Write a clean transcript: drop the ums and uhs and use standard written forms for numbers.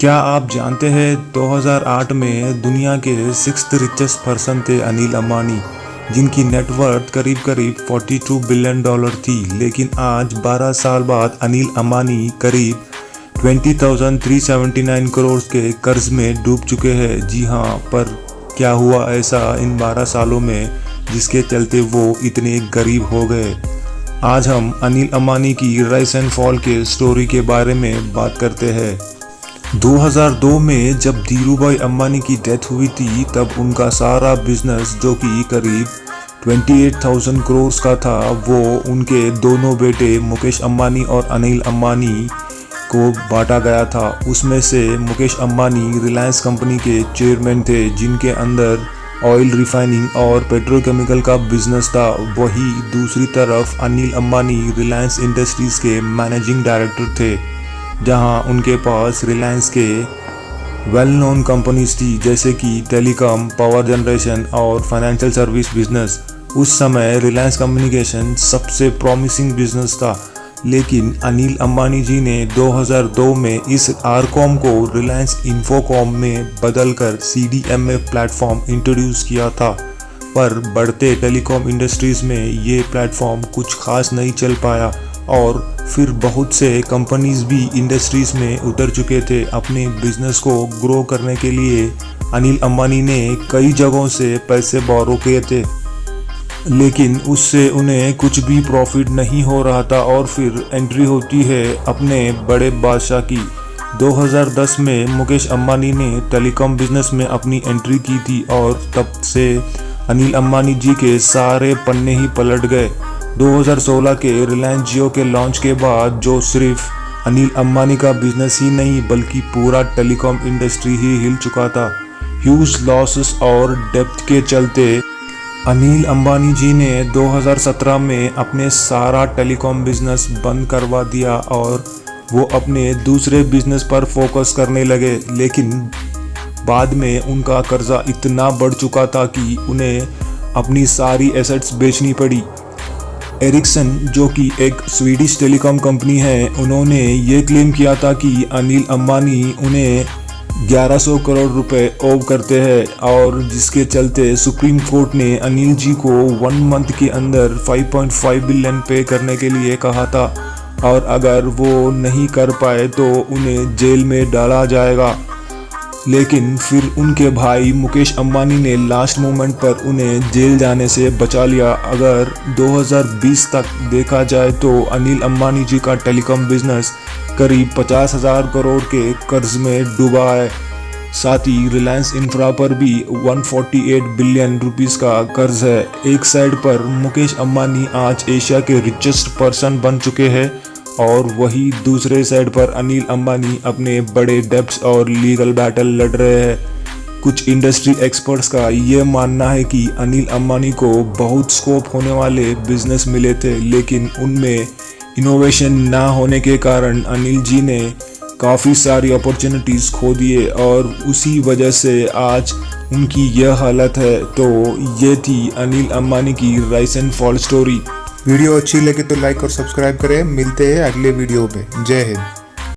क्या आप जानते हैं 2008 में दुनिया के 6th रिचेस्ट पर्सन थे अनिल अंबानी, जिनकी नेटवर्थ करीब 42 बिलियन डॉलर थी। लेकिन आज 12 साल बाद अनिल अंबानी करीब 20,379 करोड़ के कर्ज में डूब चुके हैं। जी हाँ, पर क्या हुआ ऐसा इन 12 सालों में जिसके चलते वो इतने गरीब हो गए। आज हम अनिल अंबानी की राइज एंड फॉल के स्टोरी के बारे में बात करते हैं। 2002 में जब धीरूभाई अंबानी की डेथ हुई थी, तब उनका सारा बिजनेस जो कि करीब 28,000 करोड़ का था, वो उनके दोनों बेटे मुकेश अंबानी और अनिल अंबानी को बांटा गया था। उसमें से मुकेश अंबानी रिलायंस कंपनी के चेयरमैन थे, जिनके अंदर ऑयल रिफाइनिंग और पेट्रोकेमिकल का बिजनेस था। वही दूसरी तरफ अनिल अंबानी रिलायंस इंडस्ट्रीज के मैनेजिंग डायरेक्टर थे, जहां उनके पास रिलायंस के वेल नोन कंपनीज थी, जैसे कि टेलीकॉम, पावर जनरेशन और फाइनेंशियल सर्विस बिजनेस। उस समय रिलायंस कम्युनिकेशन सबसे प्रॉमिसिंग बिजनेस था, लेकिन अनिल अंबानी जी ने 2002 में इस आरकॉम को रिलायंस इन्फोकॉम में बदलकर CDMA प्लेटफॉर्म इंट्रोड्यूस किया था। पर बढ़ते टेलीकॉम इंडस्ट्रीज में ये प्लेटफॉर्म कुछ खास नहीं चल पाया और फिर बहुत से कंपनीज भी इंडस्ट्रीज में उतर चुके थे। अपने बिजनेस को ग्रो करने के लिए अनिल अंबानी ने कई जगहों से पैसे बोरो किए थे, लेकिन उससे उन्हें कुछ भी प्रॉफिट नहीं हो रहा था। और फिर एंट्री होती है अपने बड़े बादशाह की। 2010 में मुकेश अंबानी ने टेलीकॉम बिजनेस में अपनी एंट्री की थी और तब से अनिल अंबानी जी के सारे पन्ने ही पलट गए। 2016 के रिलायंस जियो के लॉन्च के बाद जो सिर्फ अनिल अंबानी का बिजनेस ही नहीं बल्कि पूरा टेलीकॉम इंडस्ट्री ही हिल चुका था। ह्यूज लॉसेस और डेब्ट के चलते अनिल अंबानी जी ने 2017 में अपने सारा टेलीकॉम बिजनेस बंद करवा दिया और वो अपने दूसरे बिजनेस पर फोकस करने लगे। लेकिन बाद में उनका कर्जा इतना बढ़ चुका था कि उन्हें अपनी सारी एसेट्स बेचनी पड़ी। एरिक्सन, जो कि एक स्वीडिश टेलीकॉम कंपनी है, उन्होंने ये क्लेम किया था कि अनिल अंबानी उन्हें 1100 करोड़ रुपए ओव करते हैं, और जिसके चलते सुप्रीम कोर्ट ने अनिल जी को 1 मंथ के अंदर 5.5 बिलियन पे करने के लिए कहा था, और अगर वो नहीं कर पाए तो उन्हें जेल में डाला जाएगा। लेकिन फिर उनके भाई मुकेश अंबानी ने लास्ट मोमेंट पर उन्हें जेल जाने से बचा लिया। अगर 2020 तक देखा जाए तो अनिल अंबानी जी का टेलीकॉम बिजनेस करीब 50,000 करोड़ के कर्ज में डूबा है। साथ ही रिलायंस इंफ्रा पर भी 148 बिलियन रुपीस का कर्ज है। एक साइड पर मुकेश अंबानी आज एशिया के रिचेस्ट पर्सन बन चुके हैं, और वही दूसरे साइड पर अनिल अंबानी अपने बड़े डेब्ट्स और लीगल बैटल लड़ रहे हैं। कुछ इंडस्ट्री एक्सपर्ट्स का ये मानना है कि अनिल अंबानी को बहुत स्कोप होने वाले बिजनेस मिले थे, लेकिन उनमें इनोवेशन ना होने के कारण अनिल जी ने काफ़ी सारी अपॉर्चुनिटीज़ खो दिए, और उसी वजह से आज उनकी यह हालत है। तो ये थी अनिल अंबानी की rise and fall story. Video अच्छी लगे तो लाइक और सब्सक्राइब करें। मिलते हैं अगले वीडियो में। जय हिंद।